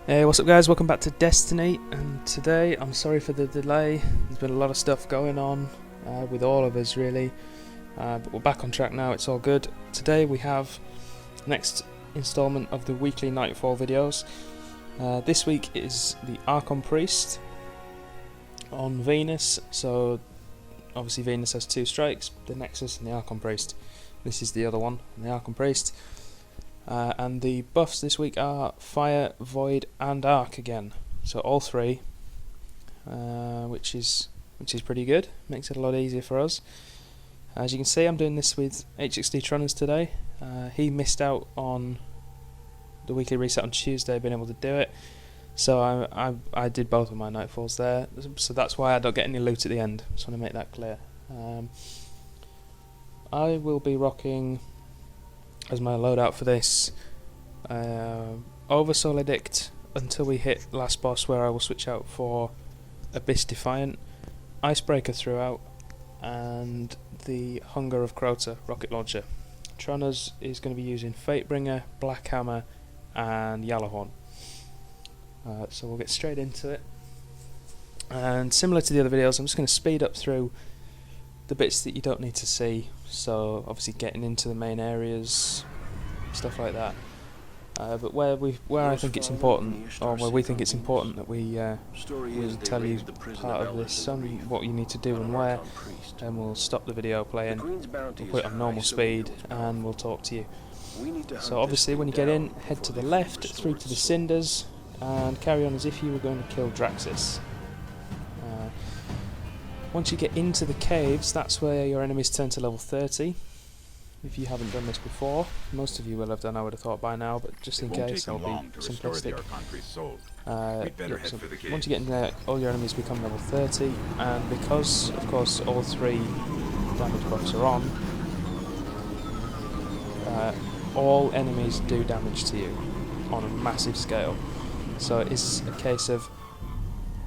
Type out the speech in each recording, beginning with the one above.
Hey, what's up guys, welcome back to Destiny, and today, I'm sorry for the delay, there's been a lot of stuff going on with all of us really, but we're back on track now, it's all good. Today we have the next installment of the Weekly Nightfall videos. This week is the Archon Priest on Venus, so obviously Venus has two strikes, the Nexus and the Archon Priest. This is the other one, the Archon Priest. And the buffs this week are Fire, Void and Arc again, so all three, which is pretty good, makes it a lot easier for us. As you can see, I'm doing this with Hxd-Trunnerz today. He missed out on the weekly reset on Tuesday, being able to do it, so I did both of my Nightfalls there, so that's why I don't get any loot at the end. Just want to make that clear. I will be rocking as my loadout for this Oversoul Edict until we hit last boss, where I will switch out for Abyss Defiant, Icebreaker throughout, and the Hunger of Crota rocket launcher. Trunnerz is going to be using Fatebringer, Black Hammer and Yellowhorn. So we'll get straight into it, and similar to the other videos, I'm just going to speed up through the bits that you don't need to see, so obviously getting into the main areas, stuff like that. But where I think it's important, or where we think it's important that we tell you part of this, what you need to do and where, then we'll stop the video playing, we'll put it on normal speed, and we'll talk to you. So obviously when you get in, head to the left, through to the Cinders, and carry on as if you were going to kill Draxus. Once you get into the caves, that's where your enemies turn to level 30. If you haven't done this before, most of you will have done, I would have thought by now, but just in case, I'll be simplistic. Once you get in there, all your enemies become level 30, and because, of course, all three damage buffs are on, all enemies do damage to you on a massive scale. So it's a case of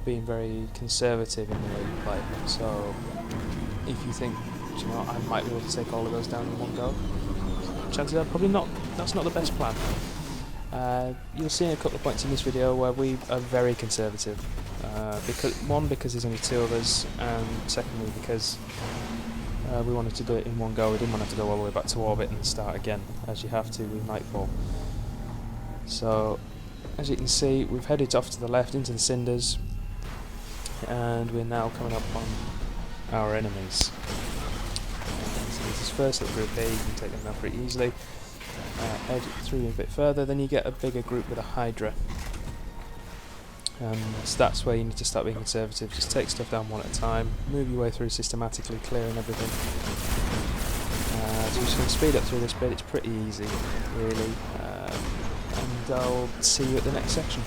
being very conservative in the way you play. So if you think, you know, I might be able to take all of those down in one go, chances are probably not. That's not the best plan. You'll see in a couple of points in this video where we are very conservative. Because there's only two of us, and secondly because we wanted to do it in one go. We didn't want to have to go all the way back to orbit and start again, as you have to with Nightfall. So as you can see, we've headed off to the left into the Cinders, and we're now coming up on our enemies. So this is first little group here, you can take them down pretty easily. Head through a bit further, then you get a bigger group with a Hydra. So that's where you need to start being conservative, just take stuff down one at a time, move your way through systematically, clearing everything. So we're just going to speed up through this bit, it's pretty easy really, and I'll see you at the next section.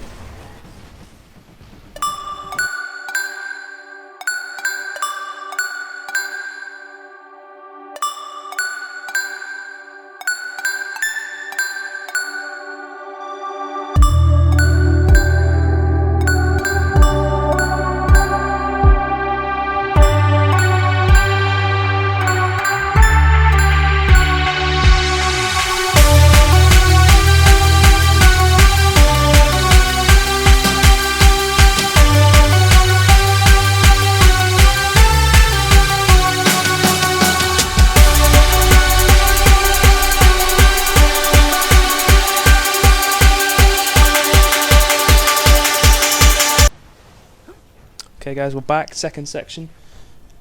Okay guys, we're back, second section,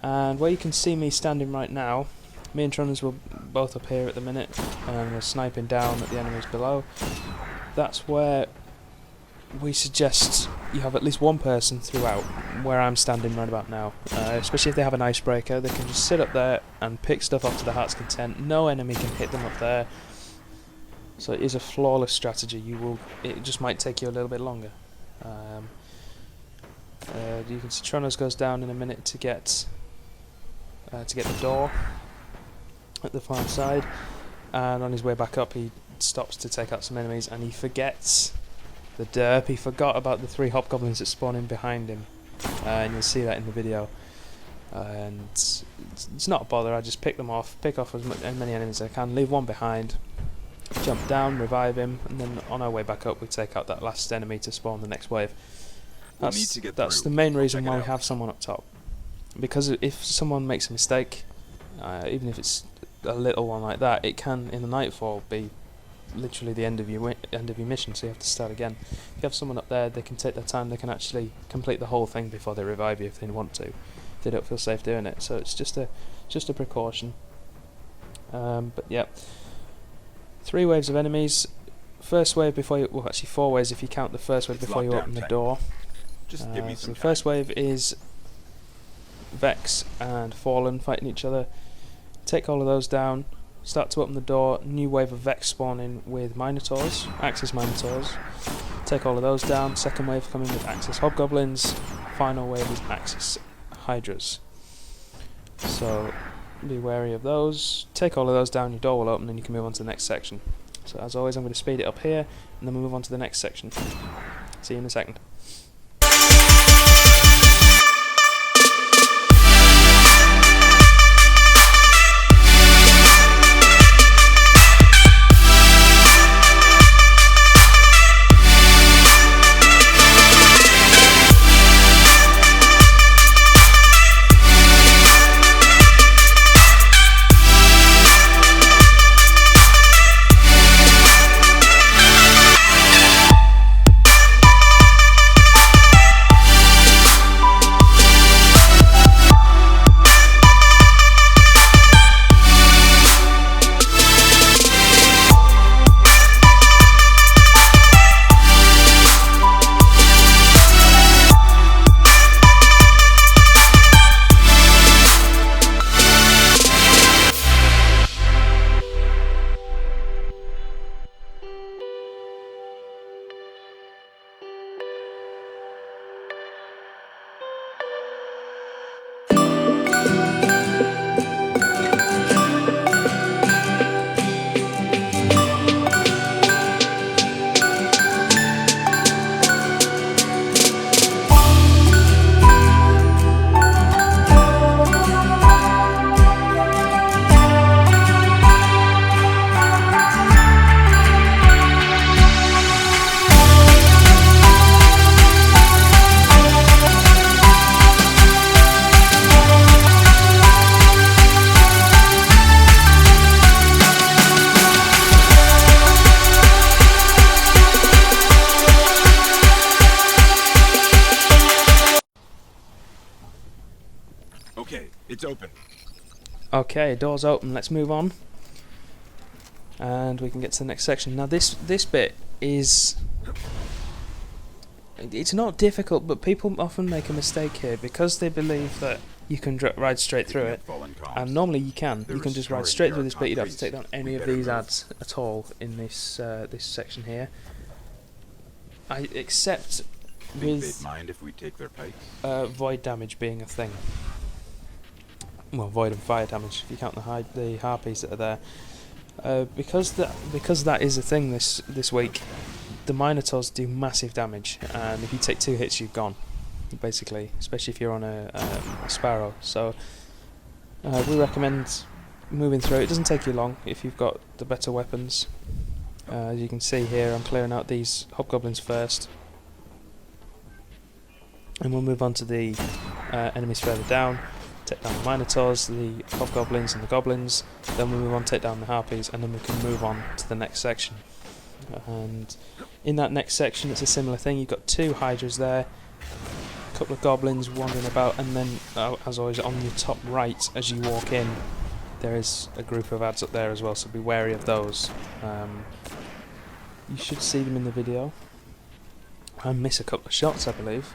and where you can see me standing right now, me and Trunnerz were both up here at the minute, and we're sniping down at the enemies below. That's where we suggest you have at least one person throughout, where I'm standing right about now. Especially if they have an icebreaker, they can just sit up there and pick stuff off to their heart's content. No enemy can hit them up there, so it is a flawless strategy. It just might take you a little bit longer. You can see Trunnerz goes down in a minute to get the door at the far side, and on his way back up he stops to take out some enemies, and he forgets the derp. He forgot about the 3 hobgoblins that spawn in behind him, and you'll see that in the video. And it's not a bother. I just pick off as many enemies as I can, leave one behind, jump down, revive him, and then on our way back up we take out that last enemy to spawn the next wave. That's the main reason why we have someone up top. Because if someone makes a mistake, even if it's a little one like that, it can, in the Nightfall, be literally the end of your mission, so you have to start again. If you have someone up there, they can take their time, they can actually complete the whole thing before they revive you if they want to. If they don't feel safe doing it, so it's just a precaution. But yeah, 3 waves of enemies. First wave before you, well actually 4 waves if you count the first wave before you open the door. Just give me So some the first wave is Vex and Fallen fighting each other. Take all of those down. Start to open the door. New wave of Vex spawning with Minotaurs, Axis Minotaurs. Take all of those down. Second wave coming with Axis Hobgoblins. Final wave is Axis Hydras. So be wary of those. Take all of those down. Your door will open and you can move on to the next section. So as always, I'm going to speed it up here and then we'll move on to the next section. See you in a second. Okay, it's open. Okay, door's open, let's move on. And we can get to the next section. Now this bit is... It's not difficult, but people often make a mistake here because they believe that you can ride straight through it. And normally you can. You can just ride straight through this bit, you don't have to take down any of these adds at all in this this section here. Except with mind if we take their pikes? void damage being a thing. Well, void and fire damage if you count the harpies that are there. Because that is a thing this week. The Minotaurs do massive damage, and if you take 2 hits, you're gone, basically. Especially if you're on a Sparrow. So we recommend moving through. It doesn't take you long if you've got the better weapons. As you can see here, I'm clearing out these Hobgoblins first, and we'll move on to the enemies further down. Take down the Minotaurs, the Hobgoblins and the Goblins, then we'll move on, take down the Harpies, and then we can move on to the next section. And in that next section it's a similar thing. You've got 2 Hydras there, a couple of Goblins wandering about, and then as always on your top right as you walk in there is a group of adds up there as well, so be wary of those. You should see them in the video. I miss a couple of shots I believe,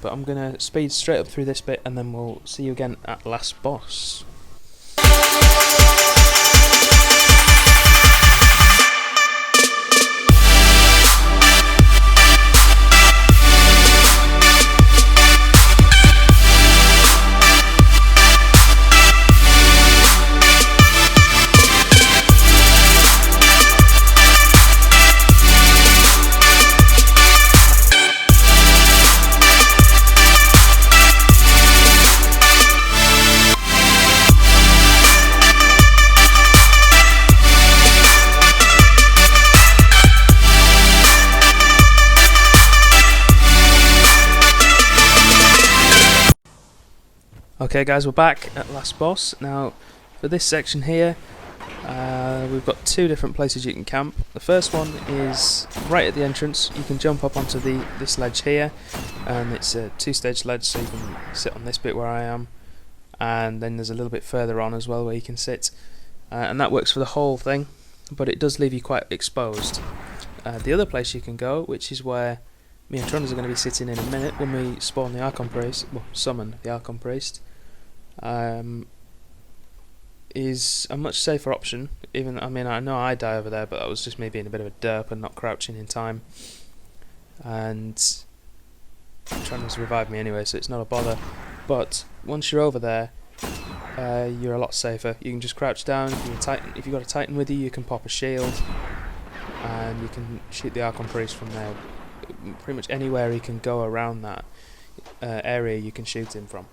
but I'm going to speed straight up through this bit and then we'll see you again at last boss. Okay guys, we're back at last boss. Now for this section here, we've got two different places you can camp. The first one is right at the entrance. You can jump up onto this ledge here, and it's a two-stage ledge, so you can sit on this bit where I am, and then there's a little bit further on as well where you can sit, and that works for the whole thing, but it does leave you quite exposed. The other place you can go, which is where me and Hxd-Trunnerz are going to be sitting in a minute when we spawn the Archon Priest, well, summon the Archon Priest, is a much safer option. I know I die over there, but that was just me being a bit of a derp and not crouching in time. And Hxd-Trunnerz revived me anyway, so it's not a bother. But once you're over there, you're a lot safer. You can just crouch down. If you've got a Titan with you, you can pop a shield, and you can shoot the Archon Priest from there. Pretty much anywhere he can go around that area, you can shoot him from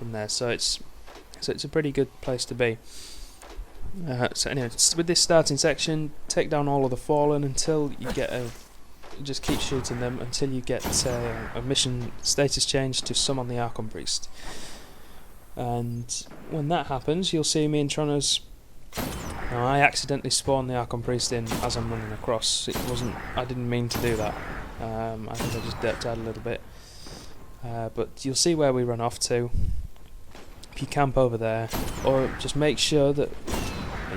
there. So it's a pretty good place to be. So anyway, with this starting section, take down all of the fallen until you get just keep shooting them until you get a mission status change to summon the Archon Priest. And when that happens, you'll see me and Hxd-Trunnerz. Now, I accidentally spawned the Archon Priest in as I'm running across. I didn't mean to do that. I think I just derped out a little bit. But you'll see where we run off to. If you camp over there, or just make sure that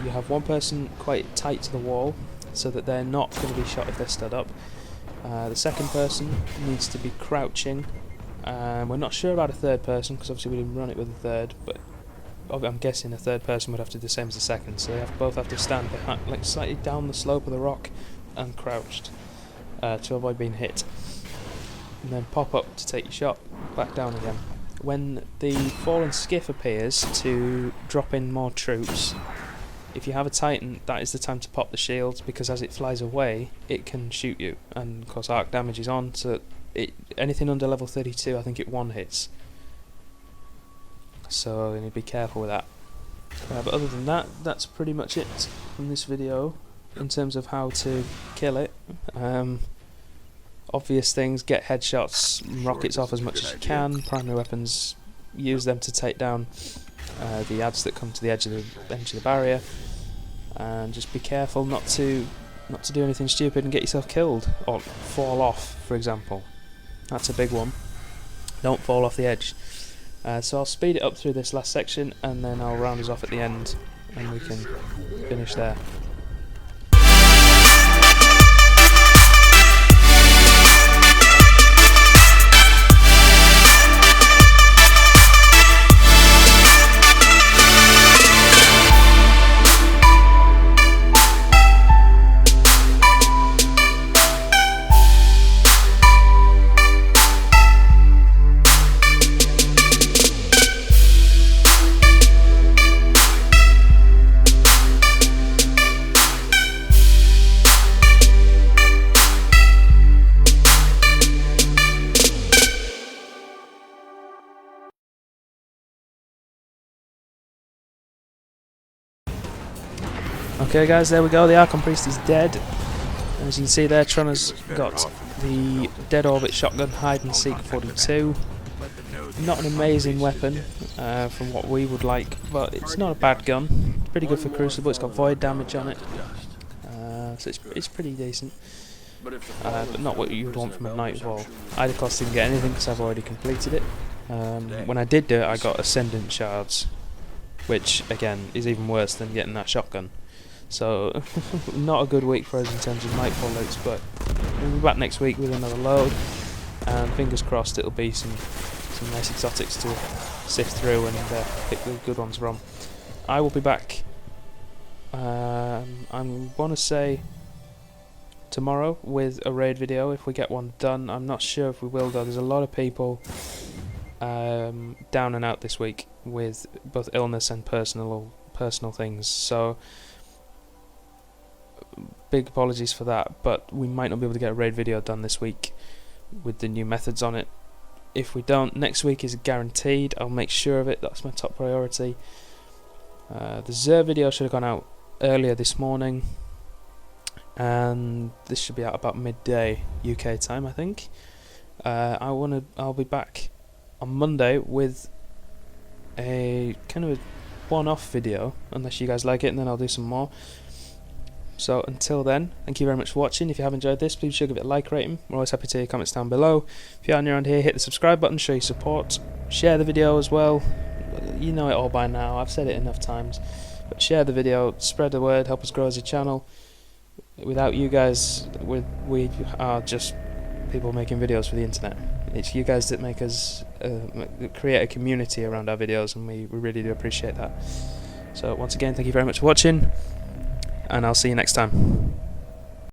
you have one person quite tight to the wall so that they're not going to be shot if they're stood up. The second person needs to be crouching. We're not sure about a third person because obviously we didn't run it with a third, but I'm guessing a third person would have to do the same as the second, so they both have to stand behind, like slightly down the slope of the rock and crouched to avoid being hit. And then pop up to take your shot, back down again. When the fallen skiff appears to drop in more troops, if you have a Titan, that is the time to pop the shield, because as it flies away, it can shoot you, and of course arc damage is on, so anything under level 32, I think it one hits. So you need to be careful with that. But other than that, that's pretty much it from this video in terms of how to kill it. Obvious things: get headshots, rockets off as much as you can. Primary weapons, use them to take down the ads that come to the edge of the barrier, and just be careful not to do anything stupid and get yourself killed or fall off, for example. That's a big one. Don't fall off the edge. So I'll speed it up through this last section, and then I'll round us off at the end, and we can finish there. Okay guys, there we go, the Archon Priest is dead. As you can see there, Hxd-Trunnerz got the Dead Orbit Shotgun Hide and Seek 42. Not an amazing weapon from what we would like, but it's not a bad gun. Pretty good for Crucible, it's got void damage on it. So it's pretty decent. But not what you would want from a Nightfall. I of course didn't get anything because I've already completed it. When I did do it, I got Ascendant Shards, which again is even worse than getting that shotgun. So, not a good week for us in terms of Nightfall loads, but we'll be back next week with another load, and fingers crossed it'll be some nice exotics to sift through and pick the good ones from. I will be back, I want to say tomorrow with a raid video if we get one done. I'm not sure if we will though. There's a lot of people down and out this week with both illness and personal things, so big apologies for that, but we might not be able to get a raid video done this week with the new methods on it. If we don't, next week is guaranteed. I'll make sure of it. That's my top priority. The Xur video should have gone out earlier this morning, and this should be out about midday UK time, I think. I'll be back on Monday with a kind of a one-off video, unless you guys like it, and then I'll do some more. So until then, thank you very much for watching. If you have enjoyed this, please should give it a like rating. We're always happy to hear your comments down below. If you are new around here, hit the subscribe button, show your support. Share the video as well. You know it all by now, I've said it enough times. But share the video, spread the word, help us grow as a channel. Without you guys, we are just people making videos for the internet. It's you guys that make us create a community around our videos, and we really do appreciate that. So once again, thank you very much for watching, and I'll see you next time.